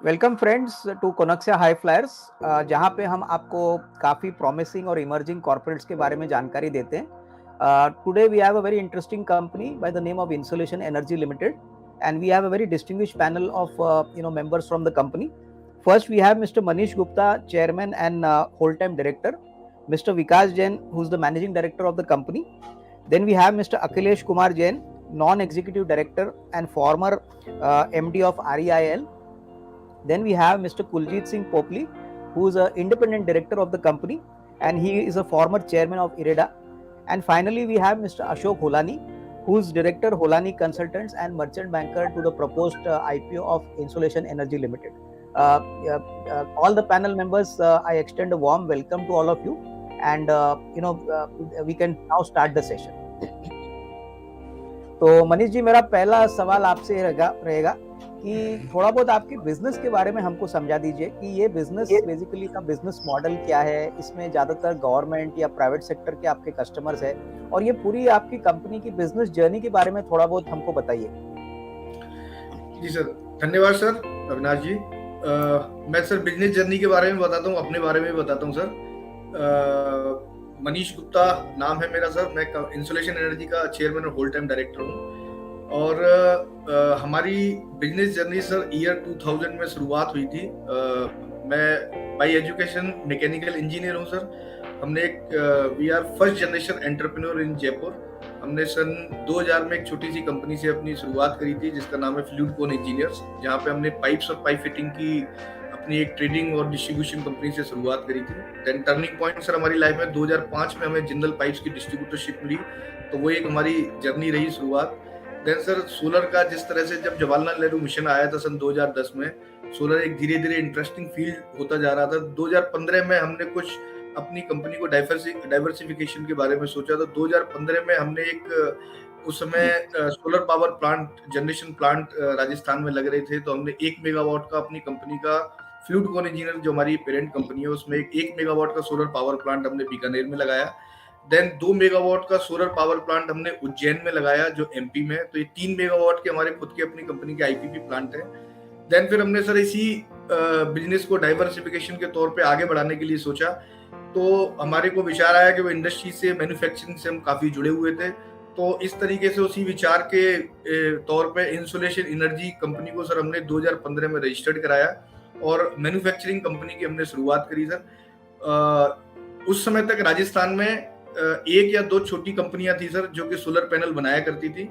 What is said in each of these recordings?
Welcome friends to Konexia high flyers, जहाँ पे हम आपको काफ़ी प्रॉमिसिंग और इमर्जिंग कॉर्पोरेट्स के बारे में जानकारी देते हैं। Today we have a very interesting company by the name of Insolation Energy limited, and we have a very distinguished panel of members from the company. First, we have Mr. Manish Gupta, Chairman and whole-time Director. Mr. Vikas Jain, who's the Managing Director of the company. Then we have Mr. Akhilesh Kumar Jain, Non-Executive Director and former MD of REIL. Then we have Mr. Kuljit Singh Popli, who is an independent director of the company, and he is a former chairman of IREDA. And finally, we have Mr. Ashok Holani, who is director Holani Consultants and merchant banker to the proposed IPO of Insulation Energy Limited. All the panel members, I extend a warm welcome to all of you, and we can now start the session. तो मनीष जी, मेरा पहला सवाल आपसे रहेगा कि थोड़ा बहुत आपके बिजनेस के बारे में हमको समझा दीजिए कि ये बिजनेस बेसिकली का बिजनेस मॉडल क्या है, इसमें ज्यादातर गवर्नमेंट या प्राइवेट सेक्टर के आपके कस्टमर्स है, और ये पूरी आपकी कंपनी की बिजनेस जर्नी के बारे में थोड़ा बहुत हमको बताइए. जी सर, धन्यवाद सर अविनाश जी. मैं सर बिजनेस जर्नी के बारे में बताता हूँ, अपने बारे में बताता हूँ सर. मनीष गुप्ता नाम है मेरा सर. मैं इंसुलेशन एनर्जी का चेयरमैन और होल टाइम डायरेक्टर हूँ. और हमारी बिजनेस जर्नी सर ईयर 2000 में शुरुआत हुई थी. मैं बाय एजुकेशन मैकेनिकल इंजीनियर हूँ सर. हमने we are first generation entrepreneur in Jaipur. हमने सन 2000 में एक छोटी सी कंपनी से अपनी शुरुआत करी थी जिसका नाम है फ्लूइडकोन इंजीनियर्स, जहाँ पे हमने पाइप्स और पाइप फिटिंग की अपनी एक ट्रेडिंग और डिस्ट्रीब्यूशन कंपनी से शुरुआत करी थी. देन टर्निंग पॉइंट सर हमारी लाइफ में 2005 में हमें जिंदल पाइप्स की डिस्ट्रीब्यूटरशिप मिली, तो वो एक हमारी जर्नी रही शुरुआत. देन सर सोलर का जिस तरह से जब जवाहरलाल नेहरू मिशन आया था सन 2010 में, सोलर एक धीरे धीरे इंटरेस्टिंग फील्ड होता जा रहा था. 2015 में हमने कुछ अपनी कंपनी को डाइवर्सिफिकेशन के बारे में सोचा. तो 2015 में हमने उस समय solar power plant generation plant Rajasthan में लग रहे थे, तो हमने 1 मेगावाट का अपनी कंपनी का फ्लूइडकोन इंजीनियर जो हमारी पेरेंट कंपनी है उसमें 1 मेगावाट का सोलर पावर प्लांट हमने बीकानेर में लगाया. देन 2 मेगावाट का सोलर पावर प्लांट हमने उज्जैन में लगाया जो एमपी में. तो ये 3 मेगावाट के हमारे खुद के अपनी कंपनी के आईपीपी प्लांट है. देन फिर हमने सर इसी बिजनेस को डाइवर्सिफिकेशन के तौर पे आगे बढ़ाने के लिए सोचा. तो हमारे को विचार आया कि वो इंडस्ट्री से मैन्युफैक्चरिंग से हम काफी जुड़े हुए थे. तो इस तरीके से उसी विचार के तौर पे इंसुलेशन एनर्जी कंपनी को सर हमने 2015 में रजिस्टर्ड कराया और मैन्युफैक्चरिंग कंपनी की हमने शुरुआत करी सर. उस समय तक राजस्थान में एक या दो छोटी कंपनियां थी सर जो कि सोलर पैनल बनाया करती थी,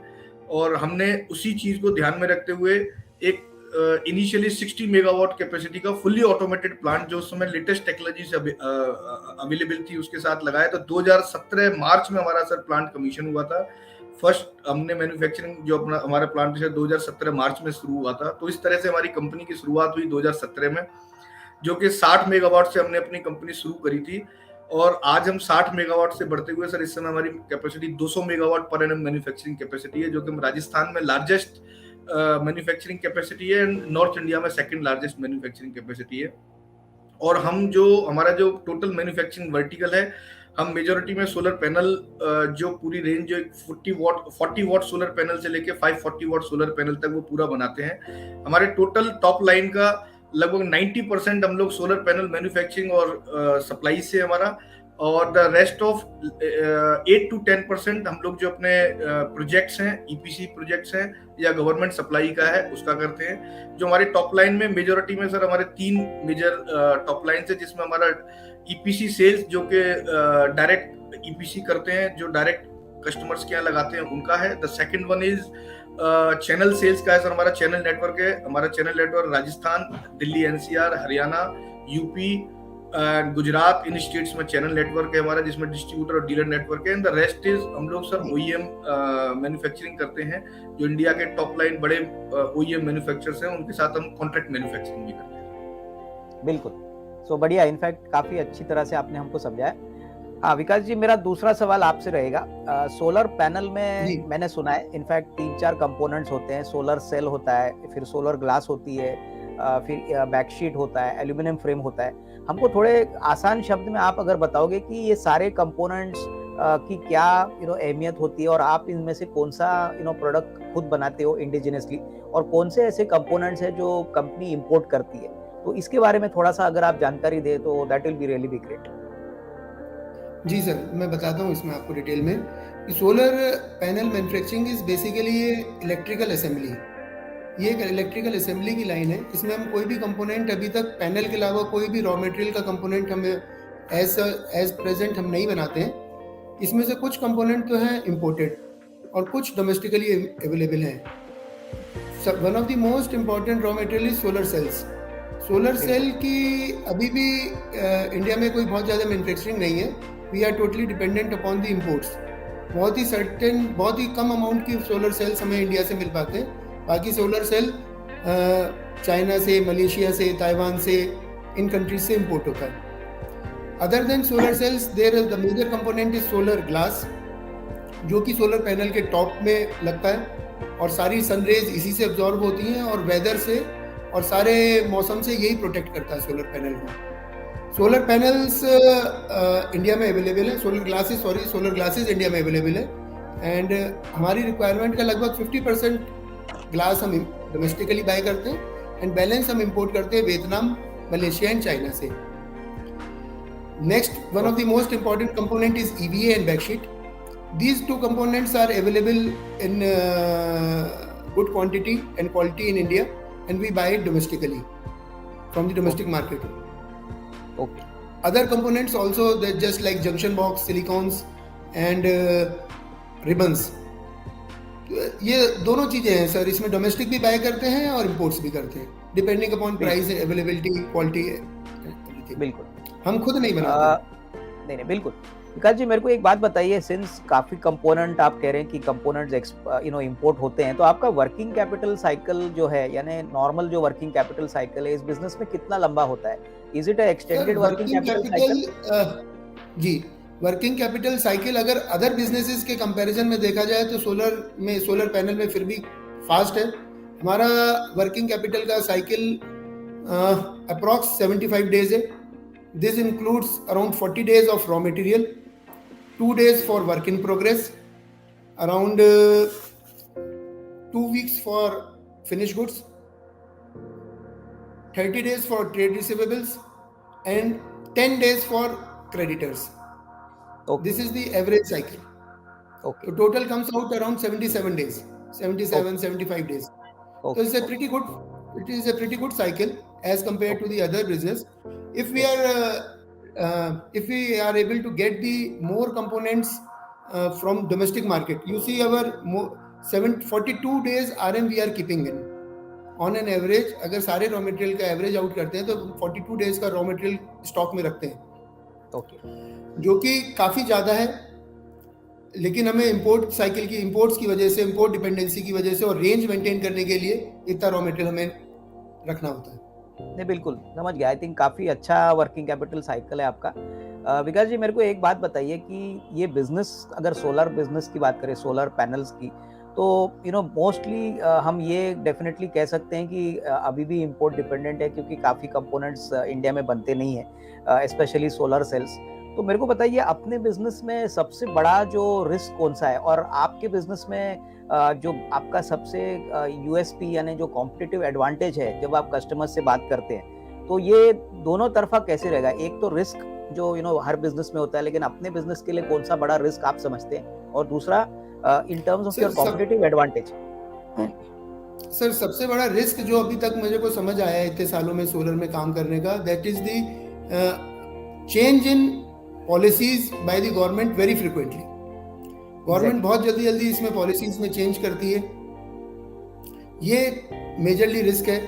और हमने उसी चीज को ध्यान में रखते हुए एक इनिशियली 60 मेगावाट कैपेसिटी का फुल्ली ऑटोमेटेड प्लांट जो उस समय लेटेस्ट टेक्नोलॉजी से अवेलेबल थी उसके साथ लगाया. तो 2017 मार्च में हमारा सर प्लांट कमीशन हुआ था. फर्स्ट हमने मैन्युफैक्चरिंग जो अपना हमारा प्लांट है 2017 मार्च में शुरू हुआ था. तो इस तरह से हमारी कंपनी की शुरुआत हुई 2017 में, जो कि 60 मेगावाट से हमने अपनी कंपनी शुरू करी थी. और आज हम 60 मेगावाट से बढ़ते हुए सर इस समय हमारी capacity 200 megawatt per annum manufacturing capacity है, जो कि राजस्थान में लार्जेस्ट मैन्युफैक्चरिंग कैपेसिटी है, नॉर्थ इंडिया में सेकंड लार्जेस्ट मैन्युफैक्चरिंग कैपेसिटी है. और हम हमारा जो टोटल मैन्युफैक्चरिंग वर्टिकल है, हम मेजॉरिटी में सोलर पैनल जो पूरी रेंज जो 40 वॉट सोलर पैनल से लेके 540 वॉट सोलर पैनल तक वो पूरा बनाते हैं. हमारे टोटल टॉप लाइन का लगभग 90% हम लोग सोलर पैनल मैन्युफैक्चरिंग और सप्लाई से हमारा, और द रेस्ट ऑफ 8 to 10% हम लोग जो अपने प्रोजेक्ट्स हैं, ईपीसी प्रोजेक्ट्स हैं या गवर्नमेंट सप्लाई का है उसका करते हैं. जो हमारे टॉप लाइन में मेजॉरिटी में सर हमारे 3 मेजर टॉप लाइन है, जिसमें हमारा ईपीसी सेल्स जो कि डायरेक्ट ईपीसी करते हैं, जो डायरेक्ट कस्टमर्स के यहाँ लगाते हैं उनका है. The second one is channel sales का है सर. हमारा चैनल नेटवर्क है. हमारा channel network Rajasthan, Delhi, NCR, Haryana, UP, Gujarat, इन स्टेट्स में चैनल नेटवर्क है हमारा, जिसमें डिस्ट्रीब्यूटर और डीलर नेटवर्क है. एंड द रेस्ट इज हम लोग सर ओईएम मैन्युफैक्चरिंग करते हैं. जो इंडिया के टॉप लाइन बड़े ओईएम मैन्युफैक्चरर्स हैं उनके साथ हम कॉन्ट्रैक्ट मैन्युफैक्चरिंग भी करते हैं. बिल्कुल, सो बढ़िया. इनफैक्ट काफी अच्छी तरह से आपने हमको समझाया. हाँ विकास जी, मेरा दूसरा सवाल आपसे रहेगा. सोलर पैनल में मैंने सुना है इनफैक्ट 3-4 कंपोनेंट्स होते हैं. सोलर सेल होता है, फिर सोलर ग्लास होती है, फिर बैकशीट होता है, एल्यूमिनियम फ्रेम होता है. हमको थोड़े आसान शब्द में आप अगर बताओगे कि ये सारे कंपोनेंट्स कि क्या अहमियत होती है और आप इनमें से कौन सा प्रोडक्ट खुद बनाते हो इंडिजिनियसली और कौन से ऐसे कंपोनेंट्स हैं जो कंपनी इंपोर्ट करती है, तो इसके बारे में थोड़ा सा अगर आप जानकारी दें तो that will be really be great. जी सर, मैं बताता हूँ इसमें आपको डिटेल में कि solar panel manufacturing is basically ये इलेक्ट्रिकल असेंबली, ये एक इलेक्ट्रिकल असेंबली की लाइन है। इसमें हम कोई भी कंपोनेंट अभी तक पैनल के अलावा कोई भी रॉ मटेरियल का कंपोनेंट हमें एज प्रेजेंट हम नहीं बनाते हैं। इसमें से कुछ कंपोनेंट तो हैं इम्पोर्टेड और कुछ डोमेस्टिकली अवेलेबल हैं। One of the most important raw material is solar cells. Solar cell की अभी भी इंडिया में कोई बहुत ज़्यादा मैन्युफैक्चरिंग नहीं है। We are totally dependent upon the imports. बहुत ही कम अमाउंट की सोलर सेल्स हमें इंडिया से मिल पाते हैं। बाकी सोलर सेल चाइना से, मलेशिया से, ताइवान से, इन कंट्रीज से इम्पोर्ट होता है। Other than solar cells there is the major component is solar glass, जो कि सोलर पैनल के टॉप में लगता है और सारी सनरेज इसी से एब्जॉर्ब होती हैं और वेदर से और सारे मौसम से यही प्रोटेक्ट करता है सोलर पैनल को। सोलर पैनल्स इंडिया में अवेलेबल है, सोलर ग्लासेस इंडिया में अवेलेबल है एंड हमारी रिक्वायरमेंट का लगभग 50% ग्लास हम डोमेस्टिकली बाय करते हैं एंड बैलेंस हम इंपोर्ट करते हैं वियतनाम, मलेशिया एंड चाइना से। Next, one of the most important component is EVA and backsheet. These two components are available in good quantity and quality in India, and we buy it domestically from the domestic market. Okay. Other components also, they're just like junction box, silicones, and ribbons. ये दोनों चीजें हैं sir, इसमें domestic भी bye करते हैं और imports भी करते हैं, depending upon price, availability, quality. बिल्कुल, हम खुद नहीं बनाते। नहीं बिल्कुल। विकास जी, मेरे को एक बात बताइए, सिंस काफी कंपोनेंट आप कह रहे हैं कि कंपोनेंट्स इंपोर्ट होते हैं, तो आपका वर्किंग कैपिटल साइकिल जो है, यानी नॉर्मल जो वर्किंग कैपिटल साइकिल है इस बिजनेस में कितना लंबा होता है? Is it extended working capital cycle? जी, वर्किंग कैपिटल साइकिल अगर अदर बिजनेसेस के कंपैरिजन में देखा जाए तो सोलर पैनल में फिर भी फास्ट है। हमारा वर्किंग कैपिटल का साइकिल अप्रॉक्स 75 डेज है। This includes around 40 days of raw material, 2 days for work in progress, around 2 weeks for finished goods, 30 days for trade receivables, and 10 days for creditors. Okay. This is the average cycle. Okay. So total comes out around 77 days, 75 days. Okay. So it's a pretty good. It is a pretty good cycle as compared to the other business. If we are able to get the more components from domestic market, you see our 42 days RM we are keeping in on an average. अगर सारे raw material का average out करते हैं तो 42 days का raw material stock में रखते हैं। ओके, जो कि काफी ज्यादा है, लेकिन हमें इंपोर्ट साइकिल की, इंपोर्ट्स की वजह से, इंपोर्ट डिपेंडेंसी की वजह से और रेंज मेंटेन करने के लिए इतना रॉ मटेरियल हमें रखना होता है। नहीं बिल्कुल समझ गया। आई थिंक काफी अच्छा वर्किंग कैपिटल साइकिल है आपका। विकास जी, मेरे को एक बात बताइए कि ये बिजनेस, अगर सोलर बिजनेस की बात करें, सोलर पैनल्स की, तो मोस्टली हम ये डेफिनेटली कह सकते हैं कि अभी भी इंपोर्ट डिपेंडेंट है, क्योंकि काफ़ी कंपोनेंट्स इंडिया में बनते नहीं है, स्पेशली सोलर सेल्स। तो मेरे को बताइए, अपने बिजनेस में सबसे बड़ा जो रिस्क कौन सा है, और आपके बिजनेस में जो आपका सबसे यूएसपी यानी जो कॉम्पिटिटिव एडवांटेज है जब आप कस्टमर से बात करते हैं, तो ये दोनों तरफा कैसे रहेगा? एक तो रिस्क जो हर बिजनेस में होता है, लेकिन अपने बिजनेस के लिए कौन सा बड़ा रिस्क आप समझते हैं, और दूसरा in terms of your competitive advantage. Sir, सबसे बड़ा रिस्क जो अभी तक मुझे को समझ आया है इतने सालों में सोलर में काम करने का, that is the change in policies by the government very frequently. Government बहुत जल्दी इसमें पॉलिसीज में चेंज करती है, ये मेजरली रिस्क है।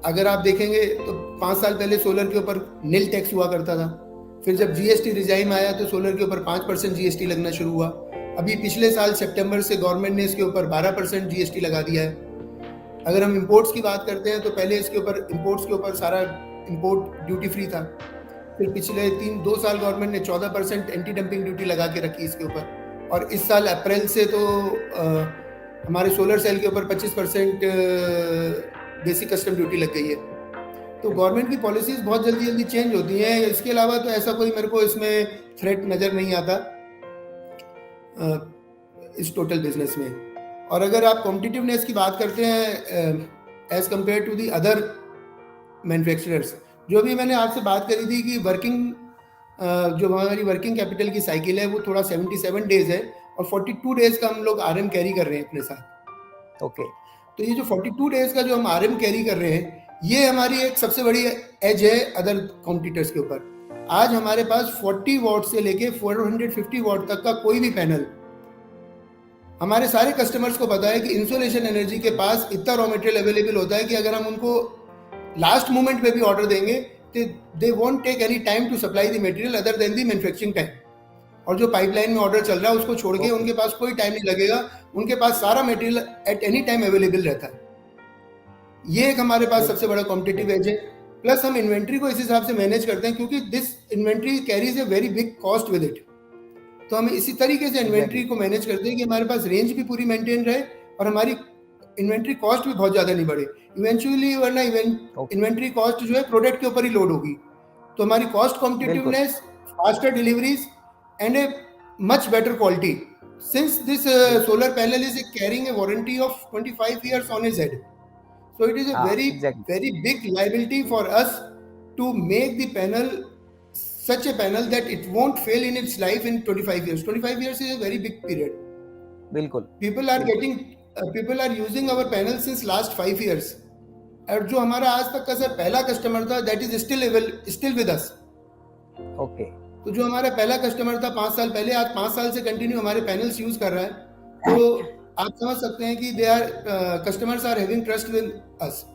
अगर आप देखेंगे तो 5 साल पहले सोलर के ऊपर नील टैक्स हुआ करता था, फिर जब जीएसटी रिजाइम आया तो सोलर के ऊपर 5% जीएसटी लगना शुरू हुआ। अभी पिछले साल सितंबर से गवर्नमेंट ने इसके ऊपर 12% जीएसटी लगा दिया है। अगर हम इंपोर्ट्स की बात करते हैं तो पहले इसके ऊपर इंपोर्ट्स के ऊपर सारा इंपोर्ट ड्यूटी फ्री था, फिर पिछले 2 साल गवर्नमेंट ने 14% एंटी डंपिंग ड्यूटी लगा के रखी इसके ऊपर, और इस साल अप्रैल से तो हमारे सोलर सेल के ऊपर 25% बेसिक कस्टम ड्यूटी लग गई है। तो गवर्नमेंट की पॉलिसीज बहुत जल्दी जल्दी चेंज होती हैं। इसके अलावा तो ऐसा कोई मेरे को इसमें थ्रेट नज़र नहीं आता इस टोटल बिजनेस में। और अगर आप कॉम्पिटिटिवनेस की बात करते हैं as compare to the other manufacturers, जो भी मैंने आपसे बात करी थी कि जो हमारी वर्किंग कैपिटल की साइकिल है वो थोड़ा 77 डेज है और 42 डेज का हम लोग RM कैरी कर रहे हैं अपने साथ। ओके। तो ये जो 42 डेज का जो हम RM कैरी कर रहे हैं, ये हमारी एक सबसे बड़ी एज है अदर कॉम्पिटिटर्स के ऊपर। आज हमारे पास 40 वॉट से लेके 450 वॉट तक का कोई भी पैनल, हमारे सारे कस्टमर्स को पता है कि इंसोलेशन एनर्जी के पास इतना रॉ मटेरियल अवेलेबल होता है कि अगर हम उनको लास्ट मोमेंट पे भी ऑर्डर देंगे तो they won't take any time to supply the material other than the manufacturing time. और जो पाइपलाइन में ऑर्डर चल रहा है उसको छोड़ के उनके पास कोई टाइम नहीं लगेगा, उनके पास सारा material at any time available रहता है। ये एक हमारे पास सबसे बड़ा कॉम्पिटिटिव एज है। प्लस हम इन्वेंट्री को इस हिसाब से मैनेज करते हैं क्योंकि this inventory carries a very big cost with it. तो हम इसी तरीके से इन्वेंट्री को मैनेज करते हैं कि हमारे पास रेंज भी पूरी मेंटेन रहे और हमारी इन्वेंट्री कॉस्ट भी बहुत ज़्यादा नहीं बढ़े इवेंचुअली, वरना इन्वेंट्री कॉस्ट जो है प्रोडक्ट के ऊपर ही लोड होगी। तो हमारी cost competitiveness, faster deliveries and a much better quality. Since this solar panel is carrying a warranty of 25 years on his head, so it is a very big liability for us to make the panel such a panel that it won't fail in its life in 25 years. 25 years is a very big period. बिल्कुल। People are using our panel since last 5 years. और जो हमारा आज तक का sir पहला customer था, that is still with us. Okay. तो जो हमारा पहला कस्टमर था 5 साल पहले, आज 5 साल से कंटिन्यू हमारे पैनल्स यूज कर रहा है। तो आप समझ सकते हैं कि customers are having trust with us.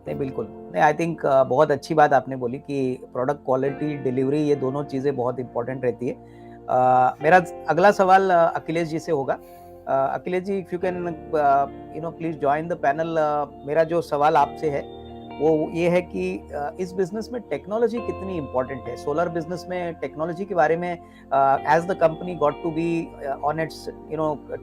नहीं, बिल्कुल नहीं। आई थिंक बहुत अच्छी बात आपने बोली कि प्रोडक्ट क्वालिटी, डिलीवरी, ये दोनों चीज़ें बहुत इंपॉर्टेंट रहती है। मेरा अगला सवाल अखिलेश जी से होगा। Akhilesh ji, if you can please join the panel. मेरा जो सवाल आपसे है वो ये है कि इस बिजनेस में टेक्नोलॉजी कितनी इंपॉर्टेंट है? सोलर बिजनेस में टेक्नोलॉजी के बारे में as the company got to be on its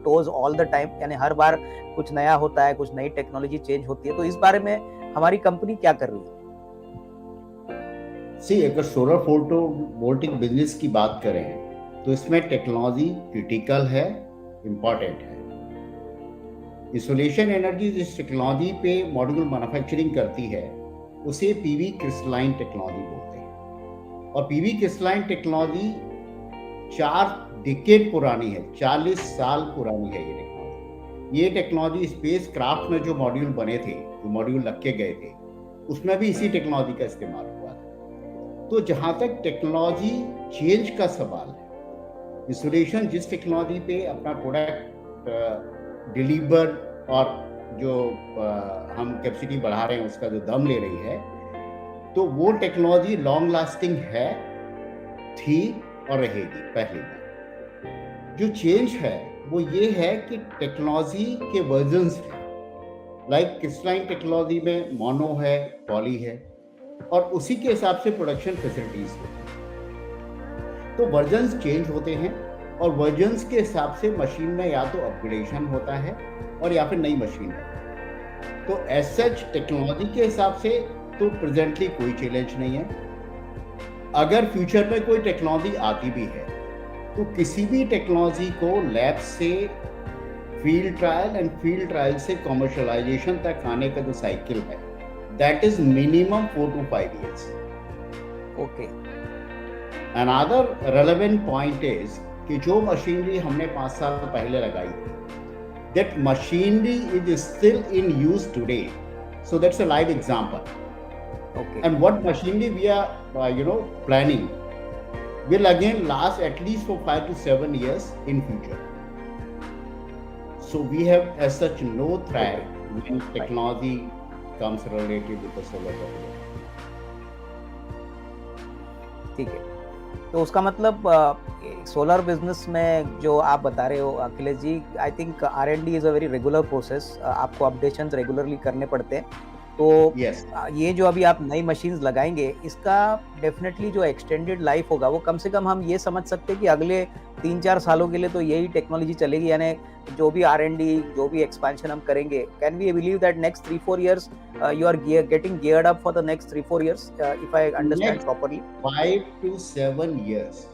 toes all the time, यानी हर बार कुछ नया होता है, कुछ नई टेक्नोलॉजी चेंज होती है, तो इस बारे में हमारी कंपनी क्या कर रही है? अगर सोलर फोटोवोल्टिक बिजनेस की बात करें तो इसमें टेक्नोलॉजी क्रिटिकल है, इम्पॉर्टेंट है। इंसोलेशन एनर्जी जिस टेक्नोलॉजी पे मॉड्यूल मैन्युफैक्चरिंग करती है उसे पीवी क्रिस्टलाइन टेक्नोलॉजी बोलते हैं। और पीवी क्रिस्टलाइन टेक्नोलॉजी 4 डिकेड पुरानी है, 40 साल पुरानी है ये टेक्नोलॉजी। ये टेक्नोलॉजी स्पेस क्राफ्ट में जो मॉड्यूल बने थे, जो मॉड्यूल रखे गए थे, उसमें भी इसी टेक्नोलॉजी का इस्तेमाल हुआ था। तो जहाँ तक टेक्नोलॉजी चेंज का सवाल है, इंसुलेशन जिस टेक्नोलॉजी पे अपना प्रोडक्ट डिलीवर और जो हम कैपेसिटी बढ़ा रहे हैं उसका जो दम ले रही है, तो वो टेक्नोलॉजी लॉन्ग लास्टिंग है, थी और रहेगी। पहली बात जो चेंज है वो ये है कि टेक्नोलॉजी के वर्जन्स हैं। लाइक क्रिस्टलाइन टेक्नोलॉजी में मोनो है, पॉली है, और उसी के हिसाब से प्रोडक्शन फैसिलिटीज होती हैं। तो वर्जन्स चेंज होते हैं और वर्जन्स के हिसाब से मशीन में या तो अपग्रेडेशन होता है और या फिर नई मशीन है। तो एज सच टेक्नोलॉजी के हिसाब से तो प्रेजेंटली कोई चैलेंज नहीं है। अगर फ्यूचर में कोई टेक्नोलॉजी आती भी है तो किसी भी टेक्नोलॉजी को लैब से field trial and field trial से कमर्शियलाइजेशन तक आने का जो साइकिल है, that is minimum 4 to 5 years. Okay. Another relevant point is कि जो मशीनरी हमने 5 साल पहले लगाई थी, that machinery is still in use today. So that's a live example. Okay. And what machinery we are, planning will again last at least for 5 to 7 years in future. So we have as such no threat when technology comes related with the solar power. ठीक है, तो उसका मतलब solar business में जो आप बता रहे हो Akhilesh ji, I think R&D is a very regular process. आपको अपडेशंस रेगुलरली करने पड़ते हैं तो यस ये जो अभी आप नई मशीन्स लगाएंगे, इसका डेफिनेटली जो एक्सटेंडेड लाइफ होगा वो कम से कम हम ये समझ सकते हैं कि अगले 3-4 सालों के लिए तो यही टेक्नोलॉजी चलेगी, यानी जो भी R&D, जो भी एक्सपेंशन हम करेंगे, can we believe that next 3-4 years you are getting geared up for the next 3-4 years, if I understand Next properly? 5 to 7 years,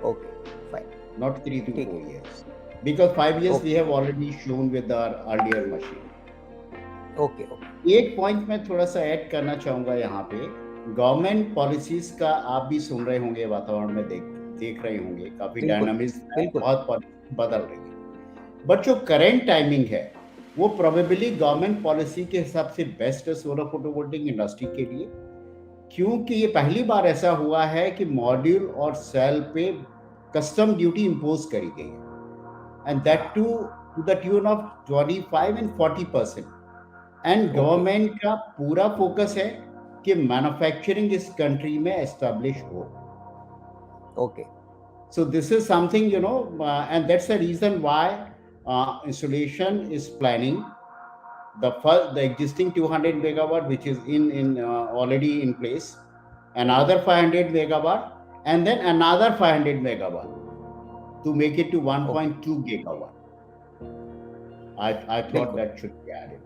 Okay, fine. not 3 to ठीक 4 है. years. Because 5 years Okay. we have already shown with our earlier machine. Okay. एक point मैं थोड़ा सा add करना चाहूंगा यहाँ पे, गवर्नमेंट पॉलिसीज का आप भी सुन रहे होंगे, वातावरण में देख रहे होंगे, काफी बिल्कुल, डायनामिक्स बिल्कुल. बहुत पॉलिसी बदल रही है, बट जो करंट टाइमिंग है वो प्रोबेबली गवर्नमेंट पॉलिसी के हिसाब से बेस्ट है सोलर फोटोवोल्टिक इंडस्ट्री के लिए, क्योंकि ये पहली बार ऐसा हुआ है कि मॉड्यूल और सेल पे कस्टम ड्यूटी इम्पोज करी गई है, and that to the tune of 25 and 40%. And government का पूरा फोकस है कि मैन्युफैक्चरिंग इस कंट्री में एस्टैब्लिश हो. Okay. So this is something, and that's the reason why installation is planning the existing 200 megawatt which is in already in place, another 500 megawatt, and then another 500 megawatt to make it to 1.2 gigawatt. I thought that should be added.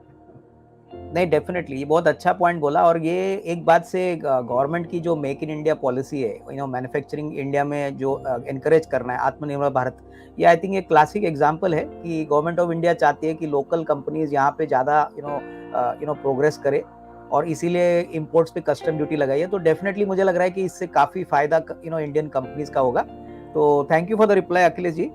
नहीं, definitely ये बहुत अच्छा point बोला, और ये एक बात से गवर्नमेंट की जो मेक इन इंडिया पॉलिसी है, मैन्युफैक्चरिंग इंडिया में जो एनकरेज करना है, आत्मनिर्भर भारत, ये आई थिंक एक क्लासिक एग्जांपल है कि गवर्नमेंट ऑफ इंडिया चाहती है कि लोकल कंपनीज यहाँ पे ज़्यादा प्रोग्रेस करे, और इसीलिए इंपोर्ट्स पे कस्टम ड्यूटी लगाई है. तो डेफिनेटली मुझे लग रहा है कि इससे काफ़ी फायदा इंडियन कंपनीज का होगा. तो thank you for the reply Akhilesh ji.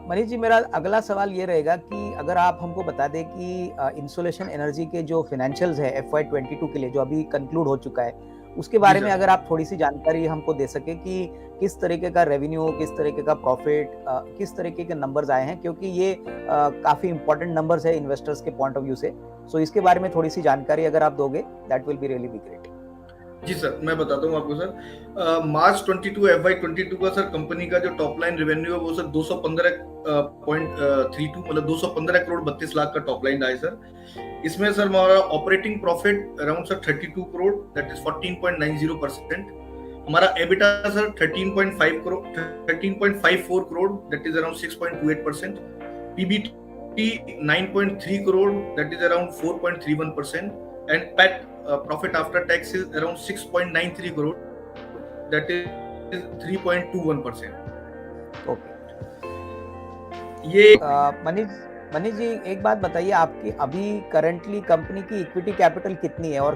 Manish ji, मेरा अगला सवाल ये रहेगा कि अगर आप हमको बता दें कि इंसोलेशन एनर्जी के जो फाइनेंशियल्स है FY22 के लिए जो अभी कंक्लूड हो चुका है, उसके बारे में अगर आप थोड़ी सी जानकारी हमको दे सके कि किस तरीके का रेवेन्यू, किस तरीके का प्रॉफिट, किस तरीके के नंबर्स आए हैं, क्योंकि ये काफी इंपॉर्टेंट नंबर्स है इन्वेस्टर्स के पॉइंट ऑफ व्यू से. सो इसके बारे में थोड़ी सी जानकारी अगर आप दोगे, that will be really be great. जी सर, मैं बताता हूँ आपको सर. मार्च 22 FY22 का सर कंपनी का जो टॉप लाइन रेवेन्यू है वो सर 215.32 मतलब 215 करोड़ 32 लाख का टॉप लाइन आया सर. इसमें सर हमारा operating profit around sir 32 crore, that is 14.90%. हमारा EBITDA sir 13.54 crore, that is around 6.28%. PBT 9.3 crore, that is around 4.31%. And PAT profit after tax is around 6.93 crore, that is 3.21%. Okay. ये मनीष जी, एक बात बताइए, आपकी अभी करंटली कंपनी की इक्विटी कैपिटल कितनी है, और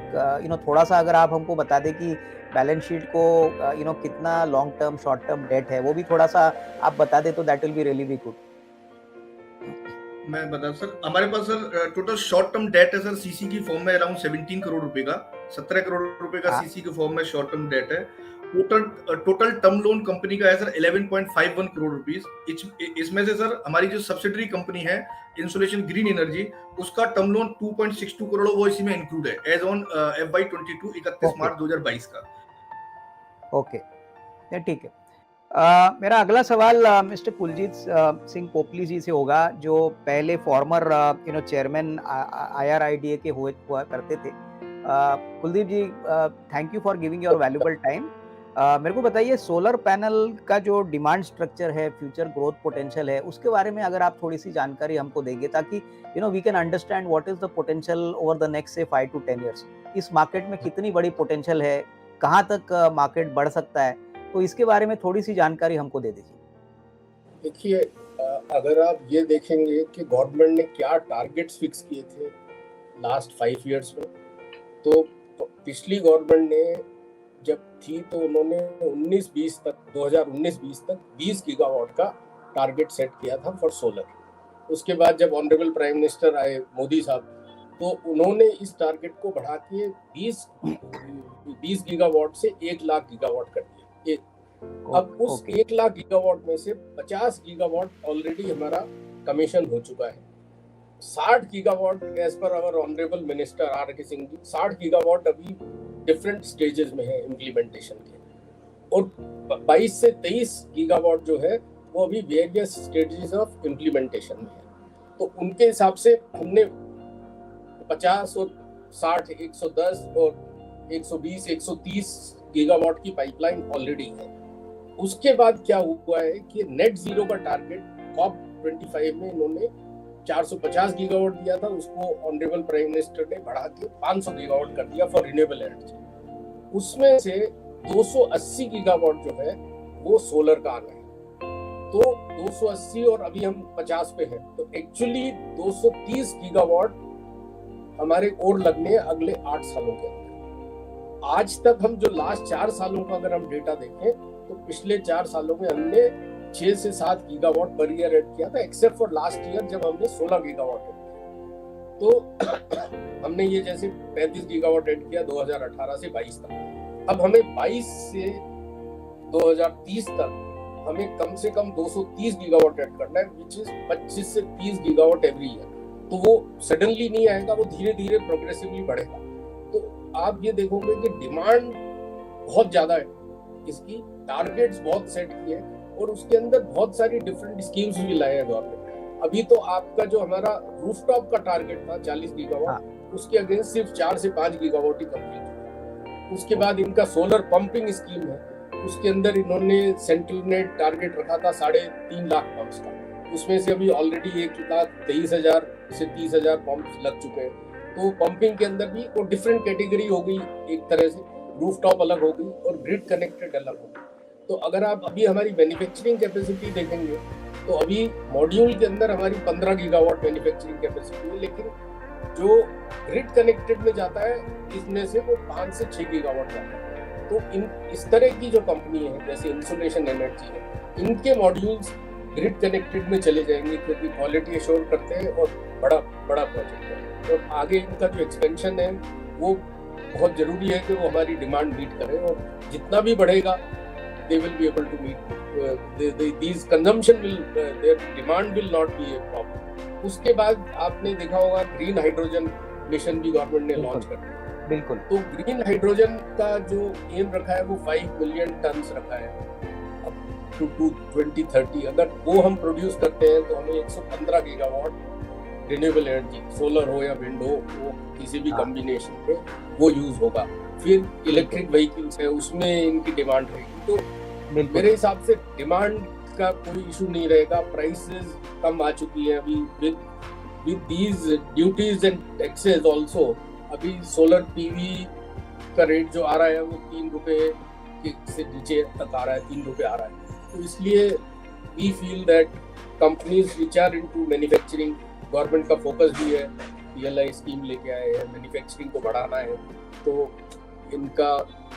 थोड़ा सा अगर आप हमको बता दें कि बैलेंस शीट को कितना long term, short term debt है, वो भी थोड़ा सा आप बता दें तो that will be really be good. मैं बता सर, हमारे पास sir total short term debt है सर सीसी की फॉर्म में अराउंड 17 करोड़ रुपए का, 17 करोड़ रुपए का सीसी की फॉर्म में शॉर्ट टर्म डेट है. टोटल टर्म लोन कंपनी का है सर 11.51 करोड़ रुपीस. इसमें से सर हमारी जो सब्सिडरी कंपनी है इंसुलेशन ग्रीन एनर्जी, उसका टर्म लोन 2.62 करोड़ वो इसी में इंक्लूड है एज ऑन FY22 31 मार्च 2022 का. ओके, ठीक है. मेरा अगला सवाल मिस्टर कुलजीत सिंह पोपली जी से होगा, जो पहले फॉर्मर चेयरमैन IRIDA के हुआ करते थे. Kuldeep ji, thank you for giving your valuable time. मेरे को बताइए, सोलर पैनल का जो डिमांड स्ट्रक्चर है, फ्यूचर ग्रोथ पोटेंशियल है, उसके बारे में अगर आप थोड़ी सी जानकारी हमको देंगे, ताकि we can understand what is the potential over the next say 5 to 10 years. इस मार्केट में कितनी बड़ी पोटेंशियल है, कहाँ तक मार्केट बढ़ सकता है, तो इसके बारे में थोड़ी सी जानकारी हमको दे दीजिए. देखिए, अगर आप ये देखेंगे कि गवर्नमेंट ने क्या टारगेट्स फिक्स किए थे लास्ट 5 years में, तो पिछली गवर्नमेंट ने जब थी तो उन्होंने 2019-20 तक 20 गीगावाट का टारगेट सेट किया था फॉर सोलर. उसके बाद जब ऑनरेबल प्राइम मिनिस्टर आए मोदी साहब, तो उन्होंने इस टारगेट को बढ़ा के 20 गीगावाट से 1 लाख गीगावाट कर दिया. अब उस 1 लाख गीगावाट में से 50 गीगावाट ऑलरेडी हमारा कमीशन हो चुका है. 60 gigawatt as per our honourable minister R.K. Singh ji, 60 gigawatt अभी डिफरेंट स्टेजेस में है इम्प्लीमेंटेशन के, और 22 से 23 गीगावाट जो है वो अभी वेरियस स्टेजेस ऑफ इम्प्लीमेंटेशन में है. तो उनके हिसाब से हमने 50 और 60, 110 और 120, 130 गीगावाट की पाइपलाइन ऑलरेडी है। उसके बाद क्या हुआ है कि नेट जीरो का टारगेट COP25 में इन्होंने 450 गीगावाट दिया था, उसको ऑनरेबल प्राइम मिनिस्टर ने बढ़ा के 500 गीगावाट कर दिया फॉर रिन्यूएबल एनर्जी। उसमें से 280 गीगावाट जो है वो सोलर का आना है। तो 280 और अभी हम 50 पे हैं, तो एक्चुअली 230 गीगावाट हमारे और लगने हैं अगले 8 सालों के अंदर। आज तक हम जो लास्ट 4 सालों का अगर हम डेटा देखें तो पिछले 4 सालों में हमने 6 से 7 गीगावाट पर ईयर ऐड किया था, एक्सेप्ट फॉर लास्ट ईयर जब हमने 16 गीगावाट ऐड किया। तो हमने ये जैसे 35 गीगावाट ऐड किया 2018 से 22 तक। अब हमें 22 से 2030 तक हमें कम से कम 230 गीगावाट ऐड करना है, विच इज 25 से 30 गीगावाट एवरी ईयर। तो वो सडनली नहीं आएगा, वो धीरे धीरे प्रोग्रेसिवली बढ़ेगा। तो आप ये देखोगे कि डिमांड बहुत ज्यादा है, इसकी टारगेट्स बहुत सेट किए और उसके अंदर बहुत सारी डिफरेंट स्कीम्स भी लाए हैं गवर्नमेंट। अभी तो आपका जो हमारा रूफटॉप का टारगेट था 40 गीगावाट, उसके अगेंस्ट सिर्फ 4 से 5 गीगावाट ही कंप्लीट हुआ। उसके बाद इनका सोलर पंपिंग स्कीम है, उसके अंदर इन्होंने सेंट्रल ने टारगेट रखा था 3.5 लाख पंप्स का, उसमें से अभी ऑलरेडी 1,23,000 से 30,000 पंप्स लग चुके हैं। तो पंपिंग के अंदर भी वो डिफरेंट कैटेगरी हो गई, एक तरह से रूफटॉप अलग हो गई और ग्रिड कनेक्टेड अलग हो गई। तो अगर आप अभी हमारी मैन्युफैक्चरिंग कैपेसिटी देखेंगे तो अभी मॉड्यूल के अंदर हमारी 15 गीगावाट मैन्युफैक्चरिंग कैपेसिटी है, लेकिन जो ग्रिड कनेक्टेड में जाता है इसमें से वो 5 से 6 गीगावाट जाता है। तो इस तरह की जो कंपनी है जैसे इंसुलेशन एनर्जी है, इनके मॉड्यूल्स ग्रिड कनेक्टेड में चले जाएंगे क्योंकि क्वालिटी एश्योर करते हैं और बड़ा प्रोजेक्ट है। और आगे इनका जो एक्सपेंशन है वो बहुत जरूरी है कि वो हमारी डिमांड मीट करे, और जितना भी बढ़ेगा they will be able to meet these consumption will their demand will not be a problem। उसके बाद आपने देखा होगा ग्रीन हाइड्रोजन मिशन भी गवर्नमेंट ने लॉन्च कर दिया। बिल्कुल। तो ग्रीन हाइड्रोजन का जो एम रखा है वो 5 मिलियन टन रखा है अप टू 2030। अगर वो हम प्रोड्यूस करते हैं तो हमें 115 गीगावाट रिन्यूएबल एनर्जी, सोलर हो या विंड हो, वो किसी भी कॉम्बिनेशन में वो यूज होगा। फिर इलेक्ट्रिक व्हीकल्स है, उसमें इनकी डिमांड रहेगी। तो मेरे हिसाब से डिमांड का कोई इशू नहीं रहेगा। प्राइसेस कम आ चुकी है अभी with these duties and taxes also. अभी सोलर पीवी का रेट जो आ रहा है वो 3 रुपए से नीचे तक आ रहा है, 3 रुपए आ रहा है। तो इसलिए we feel that companies which are into manufacturing, government का फोकस भी है, PLI स्कीम लेके आए हैं, मैन्युफैक्चरिंग को बढ़ाना है, तो इनका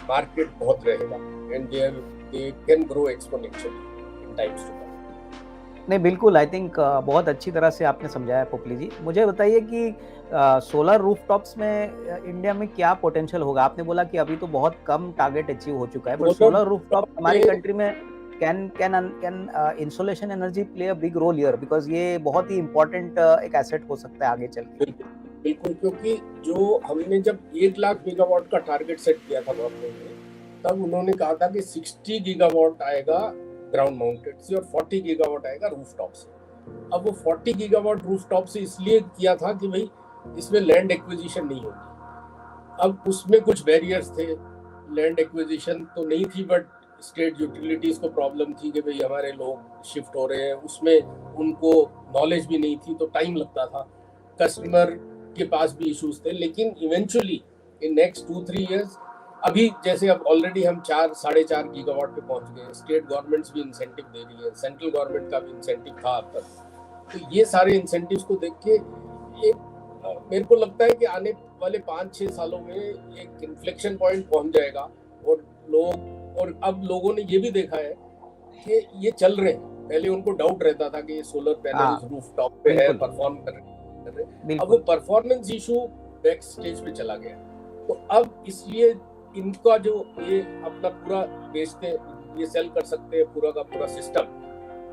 मार्केट बहुत रहेगा and they can grow exponentially in times to come. नहीं, बिल्कुल, आई थिंक बहुत अच्छी तरह से आपने समझाया पोपली जी। मुझे बताइए कि सोलर रूफटॉप्स में इंडिया में क्या पोटेंशियल होगा? आपने बोला कि अभी तो बहुत कम टारगेट अचीव हो चुका है, बट सोलर रूफटॉप हमारी कंट्री में can Insolation Energy play a big role here, because ये बहुत ही इंपॉर्टेंट एक एसेट हो सकता है आगे चल के। बिल्कुल, क्योंकि जो हमने जब 1 लाख गीगावाट का टारगेट सेट किया था गवर्नमेंट ने, तब उन्होंने कहा था कि 60 गीगावाट आएगा ग्राउंड माउंटेड से और 40 गीगावाट आएगा रूफटॉप से। अब वो 40 गीगावाट रूफटॉप से इसलिए किया था कि भाई इसमें लैंड एक्विजिशन नहीं होगी। अब उसमें कुछ बैरियर्स थे, लैंड एक्विजिशन तो नहीं थी, बट स्टेट यूटिलिटीज को प्रॉब्लम थी कि भाई हमारे लोग शिफ्ट हो रहे हैं, उसमें उनको नॉलेज भी नहीं थी, तो टाइम लगता था, कस्टमर के पास भी इश्यूज थे। लेकिन इवेंचुअली इन नेक्स्ट 2-3 इयर्स, अभी जैसे अब ऑलरेडी हम 4-4.5 गीगावाट पे पहुंच गए, स्टेट गवर्नमेंट्स भी इंसेंटिव दे रही है, सेंट्रल गवर्नमेंट का भी इंसेंटिव था अब तक। तो ये सारे इंसेंटिव्स को देख के एक मेरे को लगता है कि आने वाले 5-6 सालों में एक इन्फ्लेक्शन पॉइंट पहुंच जाएगा, और अब लोगों ने ये भी देखा है कि ये चल रहे हैं। पहले उनको डाउट रहता था कि ये सोलर पैनल रूफटॉप पे है, परफॉर्म कर रहे, अब वो परफॉर्मेंस इशू बैक स्टेज पे चला गया। तो अब इसलिए इनका जो ये अपना पूरा बेचते, ये सेल कर सकते हैं पूरा का पूरा सिस्टम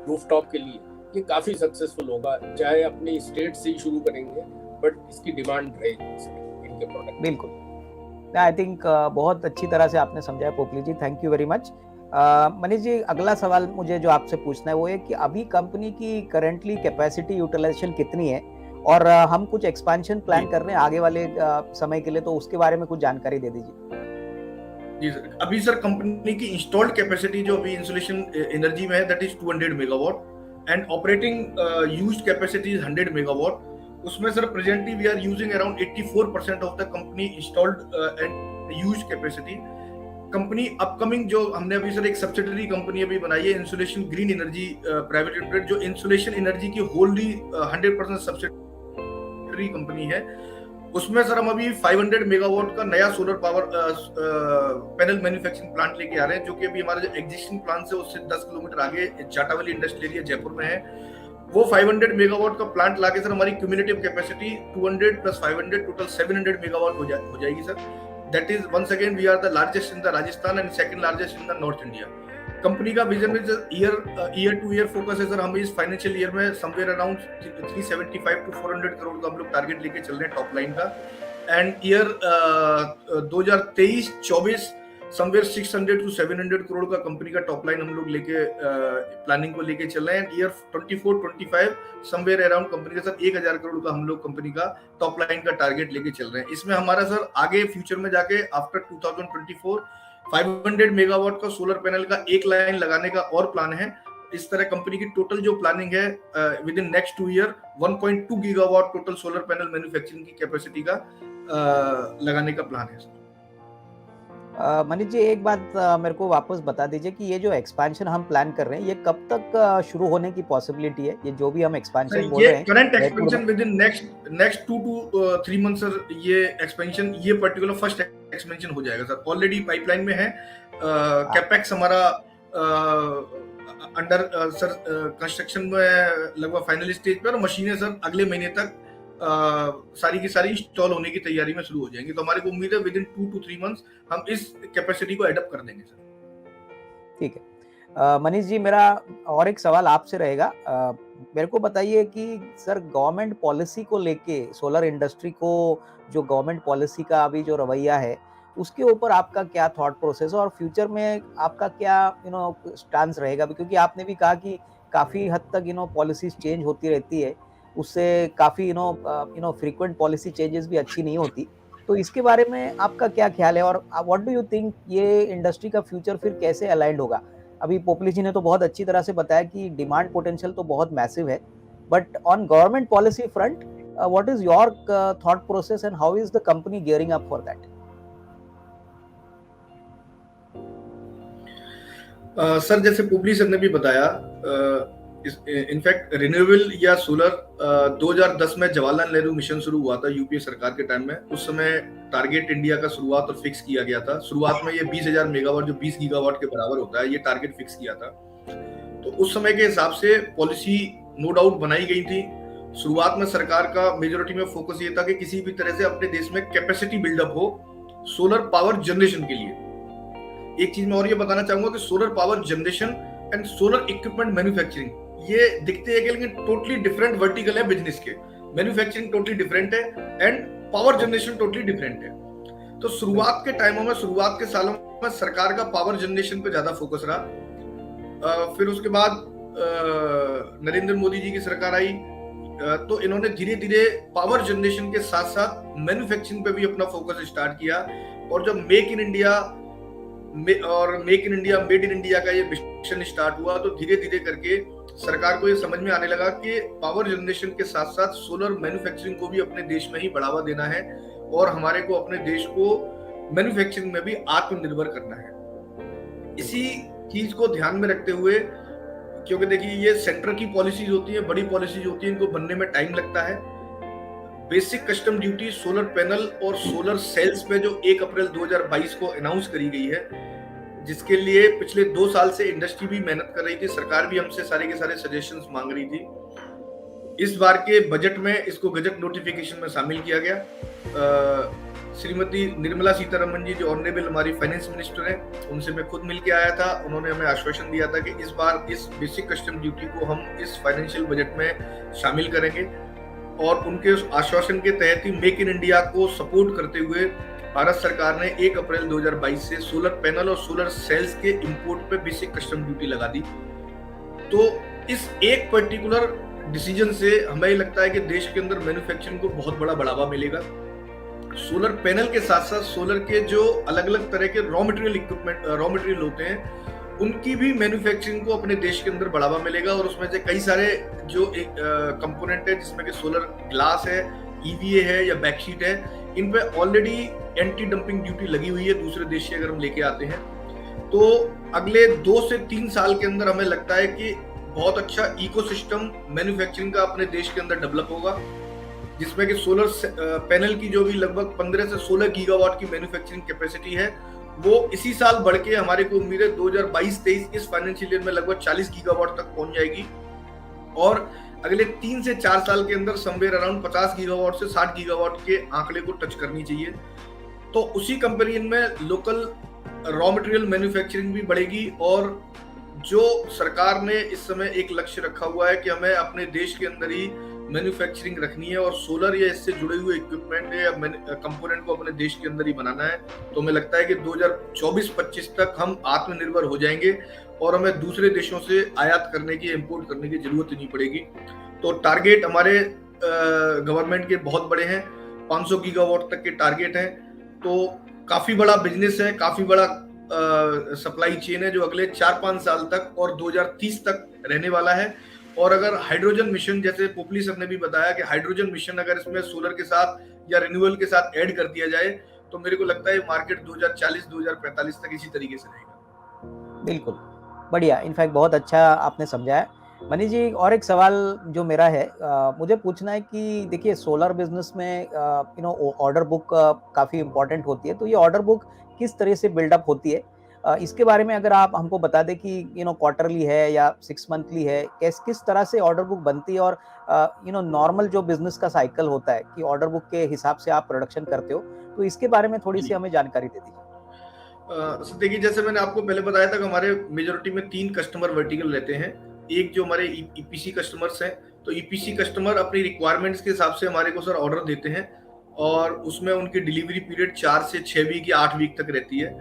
रूफटॉप के लिए, ये काफी सक्सेसफुल होगा। चाहे अपने स्टेट से ही शुरू करेंगे, बट इसकी डिमांड रहेगी इनके प्रोडक्ट। बिल्कुल, आई थिंक बहुत अच्छी तरह से आपने समझाया Popli ji, thank you very much. Manish ji, अगला सवाल मुझे जो आपसे पूछना है वो है कि अभी कंपनी की करंटली कैपेसिटी यूटिलाइजेशन कितनी है, और हम कुछ एक्सपेंशन प्लान कर रहे हैं आगे वाले समय के लिए, तो उसके बारे में कुछ जानकारी दे दीजिए। जी सर, अभी सर कंपनी की इंस्टॉल्ड कैपेसिटी जो अभी इंसुलेशन एनर्जी में है that is 200 megawatt and operating used capacity is 100 megawatt. उसमें sir presently we are using around 84% of the company installed and used capacity. Company upcoming जो हमने अभी सर एक सब्सिडरी कंपनी अभी बनाई है इंसुलेशन ग्रीन एनर्जी प्राइवेट लिमिटेड, जो इंसुलेशन एनर्जी की होल्डली 100% सब्सिडरी कंपनी है। उसमें सर हम अभी 500 मेगावाट का नया solar power panel manufacturing plant लेके आ रहे हैं, जो कि अभी हमारा जो एग्जिस्टिंग प्लांट है उससे 10 किलोमीटर आगे जाटावली इंडस्ट्रियल एरिया जयपुर में है। वो 500 मेगावाट का प्लांट लाके सर हमारी cumulative capacity 200 plus 500 total 700 megawatt हो जाएगी sir. That is once again we are the largest in the Rajasthan and second largest in the north India. Company का विजन में ईयर टू ईयर फोकस है sir. हम इस financial year में somewhere around 375 to 400 crore का हम लोग टारगेट लेके चल रहे हैं टॉप लाइन का। And year 2023-24 somewhere 600 to 700 crore का कंपनी का टॉप लाइन हम लोग लेके प्लानिंग को लेके चल रहे हैं। ईयर 24-25 समवेयर अराउंड कंपनी का सर 1000 करोड़ का हम लोग कंपनी का टॉप लाइन का टारगेट लेके चल रहे हैं। इसमें हमारा सर आगे फ्यूचर में जाके आफ्टर 2024 500 मेगावाट का सोलर पैनल का एक लाइन लगाने का और प्लान है। इस तरह कंपनी की टोटल जो प्लानिंग है with in next 2 year 1.2 gigawatt total solar panel manufacturing की कैपेसिटी का लगाने का प्लान है। मनीष जी, एक बात मेरे को वापस बता दीजिए कि ये जो एक्सपेंशन हम प्लान कर रहे हैं ये कब तक शुरू होने की पॉसिबिलिटी है? ये जो भी हम एक्सपेंशन बोल रहे हैं, current expansion with in next 2 to 3 month sir, ये एक्सपेंशन ये पर्टिकुलर फर्स्ट एक्सपेंशन हो जाएगा सर। ऑलरेडी पाइपलाइन में है। कैपेक्स हमारा अंडर सर कंस्ट्रक्शन में लगभग फाइनल स्टेज पर, मशीनें सर अगले महीने तक सारी की सारी इंस्टॉल होने की तैयारी में शुरू हो जाएंगी। तो हमारे को उम्मीद है विद इन 2 to 3 मंथ्स हम इस कैपेसिटी को एडप्ट कर देंगे सर। ठीक है। मनीष जी, मेरा और एक सवाल आपसे रहेगा। मेरे को बताइए कि सर गवर्नमेंट पॉलिसी को लेके सोलर इंडस्ट्री को, जो गवर्नमेंट पॉलिसी का अभी जो रवैया है उसके ऊपर आपका क्या थॉट प्रोसेस है और फ्यूचर में आपका क्या स्टांस रहेगा? क्योंकि आपने भी कहा कि काफी हद तक पॉलिसीज चेंज होती रहती है, उससे काफी फ्रीक्वेंट पॉलिसी चेंजेस भी अच्छी नहीं होती। तो इसके बारे में आपका क्या ख्याल है और व्हाट डू यू थिंक ये इंडस्ट्री का फ्यूचर फिर कैसे अलाइंड होगा? अभी पोपली जी ने तो बहुत अच्छी तरह से बताया कि डिमांड पोटेंशियल तो बहुत मैसिव है, but on government policy front what is your thought process and how is the company gearing up for that? Sir जैसे पोपली सर ने भी बताया, इनफैक्ट रिन्यूएबल या सोलर 2010 में जवाहरलाल नेहरू मिशन शुरू हुआ था यूपीए सरकार के टाइम में। उस समय टारगेट इंडिया का शुरुआत और फिक्स किया गया था। शुरुआत में ये 20,000 मेगावाट जो 20 गीगावाट के बराबर होता है, ये टारगेट फिक्स किया था। तो उस समय के हिसाब से पॉलिसी नो डाउट बनाई गई थी। शुरुआत में सरकार का मेजोरिटी में फोकस ये था कि किसी भी तरह से अपने देश में कैपेसिटी बिल्डअप हो सोलर पावर जनरेशन के लिए। एक चीज मैं और ये बताना चाहूंगा कि solar power generation and solar equipment manufacturing ये दिखते हैं कि लेकिन टोटली डिफरेंट वर्टिकल है बिजनेस के। मैन्युफैक्चरिंग टोटली डिफरेंट है and power generation totally different है। तो शुरुआत के टाइमों में, शुरुआत के सालों में सरकार का पावर जनरेशन पे ज्यादा फोकस रहा। फिर उसके बाद नरेंद्र मोदी जी की सरकार आई, तो इन्होंने धीरे धीरे पावर जनरेशन के साथ साथ मैन्युफैक्चरिंग पे भी अपना फोकस स्टार्ट किया। और जब मेक इन इंडिया और make in India made in India का ये मिशन स्टार्ट हुआ, तो धीरे धीरे करके सरकार को ये समझ में आने लगा कि पावर जनरेशन के साथ साथ सोलर मैन्युफैक्चरिंग को भी अपने देश में ही बढ़ावा देना है और हमारे को अपने देश को मैन्युफैक्चरिंग में भी आत्मनिर्भर करना है। इसी चीज को ध्यान में रखते हुए, क्योंकि देखिए ये सेंटर की पॉलिसीज होती है, बड़ी पॉलिसीज होती है, इनको बनने में टाइम लगता है। Basic custom duty solar panel और सोलर सेल्स पे जो 1 अप्रैल 2022 को अनाउंस करी गई है, जिसके लिए पिछले 2 साल से इंडस्ट्री भी मेहनत कर रही थी, सरकार भी हमसे सारे के सारे सजेशंस मांग रही थी। इस बार के बजट में इसको गजट नोटिफिकेशन में शामिल किया गया। श्रीमती निर्मला सीतारमन जी जो ऑनरेबल हमारी फाइनेंस मिनिस्टर हैं, उनसे मैं खुद मिल के आया था। उन्होंने हमें आश्वासन दिया था कि इस बार इस बेसिक कस्टम ड्यूटी को हम इस फाइनेंशियल बजट में शामिल करेंगे और उनके उस आश्वासन के तहत ही मेक इन इंडिया को सपोर्ट करते हुए भारत सरकार ने 1 अप्रैल 2022 से सोलर पैनल और सोलर सेल्स के इंपोर्ट पे बेसिक कस्टम ड्यूटी लगा दी। तो इस एक पर्टिकुलर डिसीजन से हमें लगता है कि देश के अंदर मैन्युफैक्चरिंग को बहुत बड़ा बढ़ावा मिलेगा। सोलर पैनल के साथ साथ सोलर के जो अलग अलग तरह के रॉ मटेरियल होते हैं, उनकी भी मैन्युफैक्चरिंग को अपने देश के अंदर बढ़ावा मिलेगा। और उसमें से कई सारे जो कंपोनेंट है, जिसमें कि सोलर ग्लास है, EVA है या बैकशीट है, इन पे ऑलरेडी एंटी डंपिंग ड्यूटी लगी हुई है दूसरे देश से अगर हम लेके आते हैं। तो अगले 2 से 3 साल के अंदर हमें लगता है कि बहुत अच्छा इकोसिस्टम मैन्युफैक्चरिंग का अपने देश के अंदर डेवलप होगा, जिसमें कि सोलर पैनल की जो भी लगभग 15 से 16 गीगावाट की मैन्युफैक्चरिंग कैपेसिटी है, वो इसी साल बढ़ के हमारे को उम्मीद है 2022-23 इस फाइनेंशियल ईयर में लगभग 40 गीगावाट तक पहुंच जाएगी। और अगले 3 से 4 साल के अंदर समवेयर अराउंड 50 गीगावाट से 60 गीगावाट के आंकड़े को टच करनी चाहिए। तो उसी कंपेरिजन में लोकल रॉ मटेरियल मैन्युफैक्चरिंग भी बढ़ेगी। और जो सरकार ने इस समय एक लक्ष्य रखा हुआ है कि हमें अपने देश के अंदर ही मैन्युफैक्चरिंग रखनी है और सोलर या इससे जुड़े हुए इक्विपमेंट या कंपोनेंट को अपने देश के अंदर ही बनाना है, तो हमें लगता है कि 2024-25 तक हम आत्मनिर्भर हो जाएंगे और हमें दूसरे देशों से आयात करने की, इंपोर्ट करने की जरूरत ही नहीं पड़ेगी। तो टारगेट हमारे गवर्नमेंट के बहुत बड़े हैं, 500 गीगावाट तक के टारगेट हैं। तो काफी बड़ा बिजनेस है, काफी बड़ा सप्लाई चेन है जो अगले 4-5 साल तक और 2030 तक रहने वाला है। और अगर हाइड्रोजन मिशन, जैसे पोपली सर ने भी बताया कि हाइड्रोजन मिशन अगर इसमें सोलर के साथ या रिन्यूएबल के साथ ऐड कर दिया जाए, तो मेरे को लगता है मार्केट 2040-2045 तक इसी तरीके से रहेगा। बिल्कुल बढ़िया, इनफैक्ट बहुत अच्छा आपने समझाया। मनीष जी, और एक सवाल जो मेरा है, मुझे पूछना है कि देखिए सोलर बिजनेस में ऑर्डर बुक काफ़ी इंपॉर्टेंट होती है, तो ये ऑर्डर बुक किस तरह से बिल्डअप होती है, इसके बारे में अगर आप हमको बता दें कि क्वार्टरली है या 6 मंथली है, किस तरह से ऑर्डर बुक बनती है, और नॉर्मल जो बिजनेस का साइकिल होता है कि ऑर्डर बुक के हिसाब से आप प्रोडक्शन करते हो, तो इसके बारे में थोड़ी सी हमें जानकारी दे दीजिए। देखिए, जैसे मैंने आपको पहले बताया था कि हमारे मेजोरिटी में 3 कस्टमर वर्टिकल रहते हैं। एक जो हमारे EPC कस्टमर्स हैं, तो EPC कस्टमर अपनी रिक्वायरमेंट्स के हिसाब से हमारे को सर ऑर्डर देते हैं और उसमें उनकी डिलीवरी पीरियड 4 से 6 वीक या 8 वीक तक रहती है।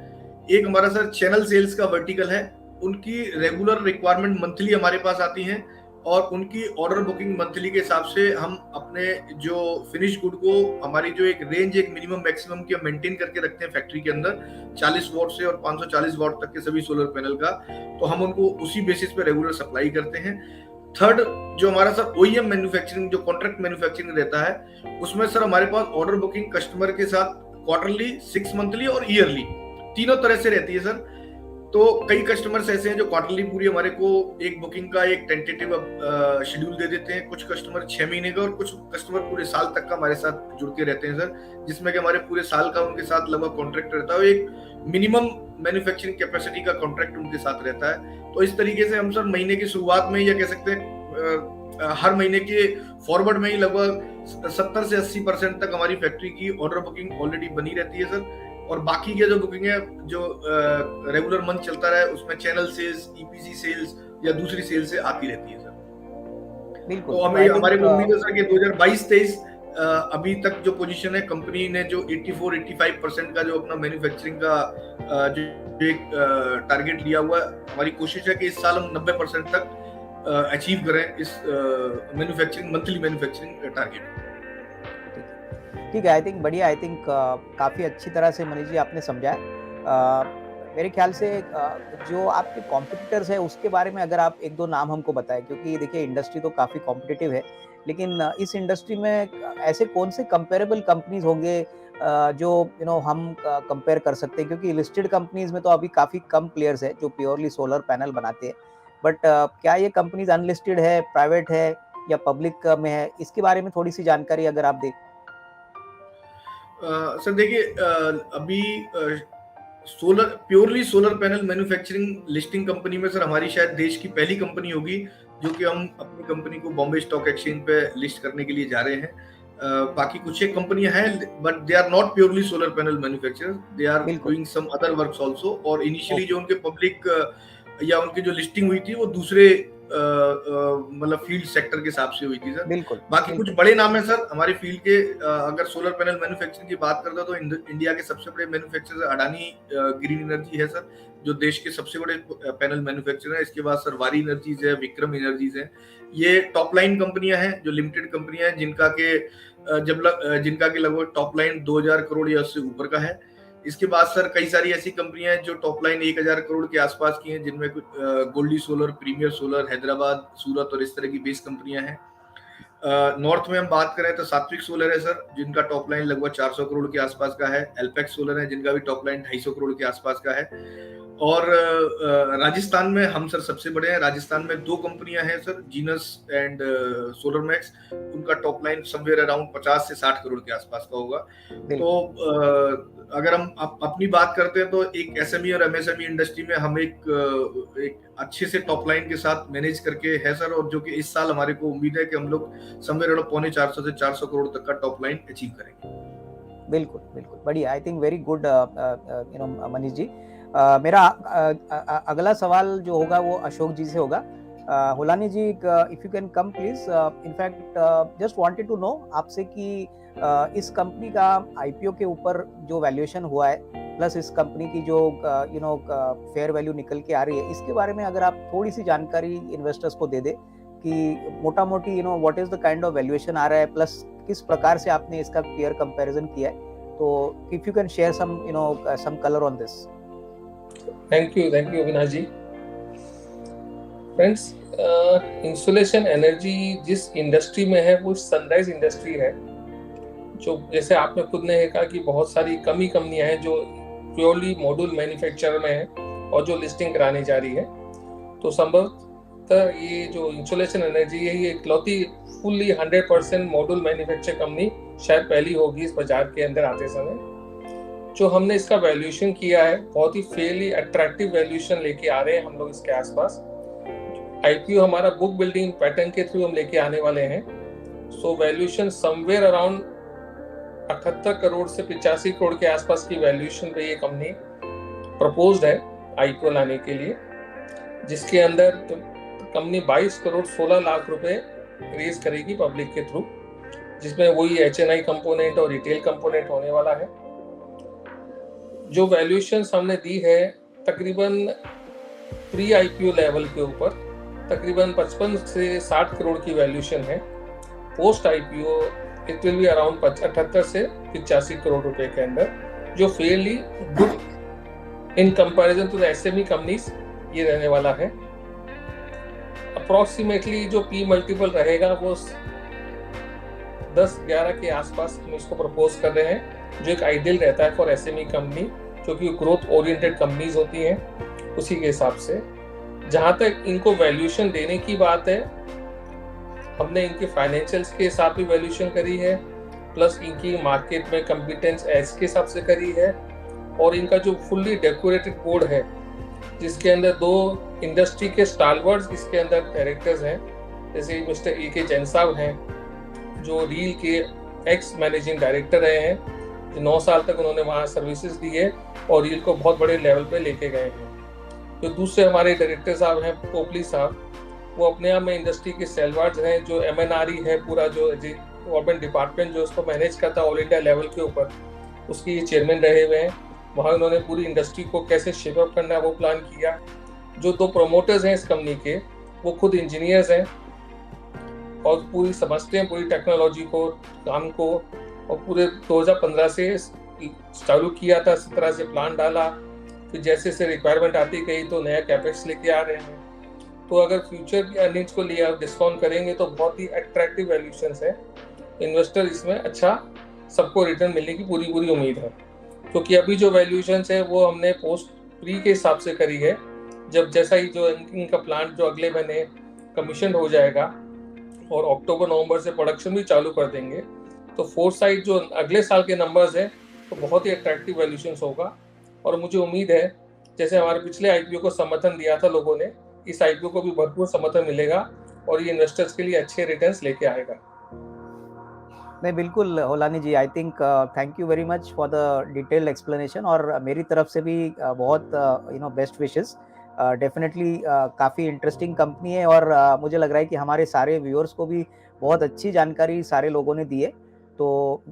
एक हमारा सर चैनल सेल्स का वर्टिकल है, उनकी रेगुलर रिक्वायरमेंट मंथली हमारे पास आती हैं और उनकी ऑर्डर बुकिंग मंथली के हिसाब से हम अपने जो फिनिश गुड को, हमारी जो एक रेंज, एक मिनिमम मैक्सिमम की मेंटेन करके रखते हैं फैक्ट्री के अंदर 40 वॉट से और 540 वॉट तक के सभी सोलर पैनल का, तो हम उनको उसी बेसिस पे रेगुलर सप्लाई करते हैं। थर्ड, जो हमारा सर OEM मैन्युफैक्चरिंग, जो कॉन्ट्रैक्ट मैन्युफैक्चरिंग रहता है, उसमें सर हमारे पास ऑर्डर बुकिंग कस्टमर के साथ क्वार्टरली, 6 मंथली और ईयरली तीनों तरह से रहती है सर। तो कई कस्टमर्स ऐसे हैं जो क्वार्टरली पूरी हमारे को एक बुकिंग का एक टेंटेटिव शेड्यूल दे देते हैं, कुछ कस्टमर 6 महीने का और कुछ कस्टमर पूरे साल तक का हमारे साथ जुड़ के रहते हैं सर, जिसमें कि हमारे पूरे साल का उनके साथ लगभग कॉन्ट्रैक्ट रहता है, एक मिनिमम मैन्युफैक्चरिंग कैपेसिटी का कॉन्ट्रैक्ट उनके साथ रहता है। तो इस तरीके से हम सर महीने की शुरुआत में, या कह सकते हैं हर महीने के फॉरवर्ड में ही लगभग 70 से 80% तक हमारी फैक्ट्री की ऑर्डर बुकिंग ऑलरेडी बनी रहती है सर। और बाकी के जो बुकिंग है, जो रेगुलर मंथ चलता रहा है, उसमें चैनल सेल्स, EPC सेल्स या दूसरी सेल्स से आती रहती है सर। बिल्कुल। तो हमें हमारे को उम्मीद है सर कि 2022-23 अभी तक जो पोजीशन है, कंपनी ने जो 84-85% का जो अपना मैन्युफैक्चरिंग का जो एक टारगेट लिया हुआ है, हमारी कोशिश है कि इस साल हम 90% तक अचीव करें इस मैन्युफैक्चरिंग, मंथली मैन्युफैक्चरिंग टारगेट। ठीक है, आई थिंक बढ़िया, आई थिंक काफ़ी अच्छी तरह से मनीष जी आपने समझाया। मेरे ख्याल से जो आपके कॉम्पिटिटर्स है उसके बारे में अगर आप 1-2 नाम हमको बताएं, क्योंकि देखिए इंडस्ट्री तो काफ़ी कॉम्पिटिटिव है, लेकिन इस इंडस्ट्री में ऐसे कौन से कंपेरेबल कंपनीज होंगे जो हम कंपेयर कर सकते हैं, क्योंकि लिस्टेड कंपनीज में तो अभी काफ़ी कम प्लेयर्स है जो प्योरली सोलर पैनल बनाते हैं, बट क्या ये कंपनीज अनलिस्टेड है, प्राइवेट है या पब्लिक में है, इसके बारे में थोड़ी सी जानकारी अगर आप दें। सर देखिए, अभी purely solar panel manufacturing listing company में सर हमारी शायद देश की पहली कंपनी होगी जो कि हम अपनी कंपनी को बॉम्बे स्टॉक एक्सचेंज पे लिस्ट करने के लिए जा रहे हैं। बाकी कुछ एक कंपनियां हैं, but they are not purely solar panel manufacturers, they are doing some other works also. और इनिशियली जो उनके पब्लिक या उनकी जो लिस्टिंग हुई थी वो दूसरे मतलब फील्ड सेक्टर के हिसाब से हुई थी सर। बिल्कुल। बाकी कुछ बड़े नाम है सर हमारी फील्ड के। अगर सोलर पैनल मैन्युफैक्चरिंग की बात करते हो तो इंडिया के सबसे बड़े मैन्युफैक्चरर अडानी ग्रीन एनर्जी है सर, जो देश के सबसे बड़े पैनल मैन्युफैक्चरर है। इसके बाद सर वारी एनर्जीज है, विक्रम एनर्जीज है। ये टॉप लाइन कंपनियां हैं, जो लिमिटेड कंपनियां हैं, जिनका के लगभग टॉप लाइन 2000 करोड़ या उससे ऊपर का है। इसके बाद सर कई सारी ऐसी कंपनियां हैं जो टॉप लाइन 1000 करोड़ के आसपास की हैं, जिनमें Goldi solar, premier solar, Hyderabad, Surat और इस तरह की बेस कंपनियां हैं। नॉर्थ में हम बात करें तो सात्विक सोलर है सर, जिनका टॉप लाइन लगभग 400 करोड़ के आसपास का है। एल्पेक्स सोलर है, जिनका भी टॉप लाइन 250 करोड़ के आसपास का है। और राजस्थान में हम सर सबसे बड़े हैं। राजस्थान में 2 कंपनियां हैं sir, genus and solar max. उनका टॉप लाइन समवेयर अराउंड 50 से 60 करोड़ के आसपास का होगा। तो अगर हम अपनी बात करते हैं तो एक एसएमई और एमएसएमई इंडस्ट्री में हम एक अच्छे से टॉप लाइन के साथ मैनेज करके है सर, और जो कि इस साल हमारे को उम्मीद है कि हम लोग समवेयर अराउंड 350 से 400 करोड़ तक का टॉप लाइन अचीव करेंगे। बिल्कुल बिल्कुल, बढ़िया। I think very good Manish ji. मेरा अगला सवाल जो होगा वो अशोक जी से होगा। Holani ji, if you can come please. In fact just wanted to know आपसे कि इस कंपनी का आईपीओ के ऊपर जो वैल्यूएशन हुआ है, प्लस इस कंपनी की जो फेयर वैल्यू निकल के आ रही है, इसके बारे में अगर आप थोड़ी सी जानकारी इन्वेस्टर्स को दे दे कि मोटा मोटी what is the kind of valuation आ रहा है, प्लस किस प्रकार से आपने इसका पेयर कंपैरिजन किया है। तो if you can share some colour on this. Thank you Avinash ji. Friends, Insolation Energy जिस इंडस्ट्री में है वो सनराइज इंडस्ट्री है, जो जैसे आपने खुद ने कहा कि बहुत सारी कमी कंपनियां हैं जो प्योरली मॉड्यूल मैन्युफैक्चरर में है और जो लिस्टिंग कराने जा रही है। तो संभवतः ये जो इंसुलेशन एनर्जी है, ये इकलौती फुल्ली 100% मॉड्यूल मैन्युफैक्चर कंपनी शायद पहली होगी इस बाजार के अंदर आते समय। जो हमने इसका वैल्यूएशन किया है, बहुत ही फेयरली अट्रैक्टिव वैल्यूएशन लेके आ रहे हैं हम लोग इसके आसपास। आईपीओ हमारा बुक बिल्डिंग पैटर्न के थ्रू हम लेके आने वाले हैं। सो वैल्यूएशन समवेयर अराउंड 78 करोड़ से 85 करोड़ के आसपास की वैल्यूएशन पे ये कंपनी प्रपोज्ड है आईपीओ लाने के लिए, जिसके अंदर कंपनी 22 करोड़ 16 लाख रुपए रेज करेगी पब्लिक के थ्रू, जिसमें वही एचएनआई कंपोनेंट और रिटेल कंपोनेंट होने वाला है। जो वैल्यूएशन हमने दी है तकरीबन प्री आईपीओ लेवल के ऊपर तकरीबन 55 से 60 करोड़ की वैल्यूएशन है। Post IPO it will be around 78 से 85 करोड़ रुपए के अंदर, जो fairly good in comparison to the SME companies ये रहने वाला है। अप्रोक्सीमेटली जो पी मल्टीपल रहेगा वो 10-11 के आसपास हम इसको प्रपोज कर रहे हैं, जो एक आइडियल रहता है फॉर एसएमई कंपनी, जो कि ग्रोथ ओरिएंटेड कंपनीज होती हैं। उसी के हिसाब से जहां तक इनको वैल्यूएशन देने की बात है, हमने इनके फाइनेंशियल्स के हिसाब से वैल्यूएशन करी है, प्लस इनकी मार्केट में कॉम्पिटेंस एज के हिसाब से करी है, और इनका जो फुल्ली डेकोरेटेड बोर्ड है, जिसके अंदर 2 इंडस्ट्री के स्टालवर्ड्स इसके अंदर डायरेक्टर्स हैं, जैसे मिस्टर ए.के. जैन साहब हैं, जो रील के एक्स मैनेजिंग डायरेक्टर रहे हैं, जो 9 साल तक उन्होंने वहाँ सर्विसेज दी है और रील को बहुत बड़े लेवल पे लेके गए हैं। जो दूसरे हमारे डायरेक्टर साहब हैं, पोपली साहब, वो अपने आप में इंडस्ट्री के सेलवार्ड्स हैं। जो एमएनआरई है, पूरा जो गवर्नमेंट डिपार्टमेंट जो उसको मैनेज करता है ऑल इंडिया लेवल के ऊपर, उसके ये चेयरमैन रहे हुए हैं। वहाँ उन्होंने पूरी इंडस्ट्री को कैसे शेप अप करना है वो प्लान किया। जो 2 प्रोमोटर्स हैं इस कंपनी के, वो खुद इंजीनियर्स हैं और पूरी समझते हैं पूरी टेक्नोलॉजी को, काम को, और पूरे 2015 से चालू किया था, 17 से प्लान डाला, फिर जैसे से रिक्वायरमेंट आती गई तो नया कैपेक्स लेके आ रहे हैं। तो अगर फ्यूचर की अर्निंग्स को लिए आप डिस्काउंट करेंगे तो बहुत ही अट्रैक्टिव वैल्यूएशंस है। इन्वेस्टर इसमें अच्छा सबको रिटर्न मिलने की पूरी उम्मीद है, क्योंकि अभी जो वैल्यूएशंस है वो हमने पोस्ट प्री के हिसाब से करी है। जब जैसा ही जो इनका प्लांट जो अगले महीने कमीशन हो जाएगा और अक्टूबर-नवंबर से प्रोडक्शन भी चालू कर देंगे, तो फोरसाइट जो अगले साल के नंबर्स हैं तो बहुत ही अट्रैक्टिव वैल्यूएशंस होगा। और मुझे उम्मीद है जैसे हमारे पिछले आईपीओ को समर्थन दिया था लोगों ने, इस आईपीओ को भी भरपूर समर्थन मिलेगा और ये इन्वेस्टर्स के लिए अच्छे रिटर्न्स लेके आएगा। नहीं, बिल्कुल Holani ji, I think thank you very much for the detailed explanation, और मेरी तरफ से भी बहुत बेस्ट विशेस डेफिनेटली काफ़ी इंटरेस्टिंग कंपनी है और मुझे लग रहा है कि हमारे सारे व्यूअर्स को भी बहुत अच्छी जानकारी सारे लोगों ने दी है। तो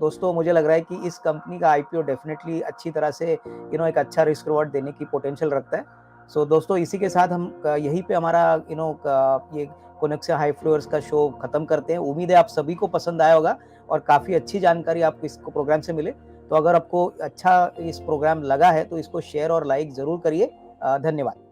दोस्तों मुझे लग रहा है कि इस कंपनी का आईपीओ डेफिनेटली अच्छी तरह से एक अच्छा रिस्क रिवॉर्ड देने की पोटेंशियल रखता है। सो दोस्तों इसी के साथ हम यहीं पे हमारा ये कोनेक्सिया हाई फ्लायर्स का शो खत्म करते हैं। उम्मीद है आप सभी को पसंद आया होगा और काफ़ी अच्छी जानकारी आपको इस प्रोग्राम से मिले। तो अगर आपको अच्छा इस प्रोग्राम लगा है तो इसको शेयर और लाइक ज़रूर करिए। धन्यवाद।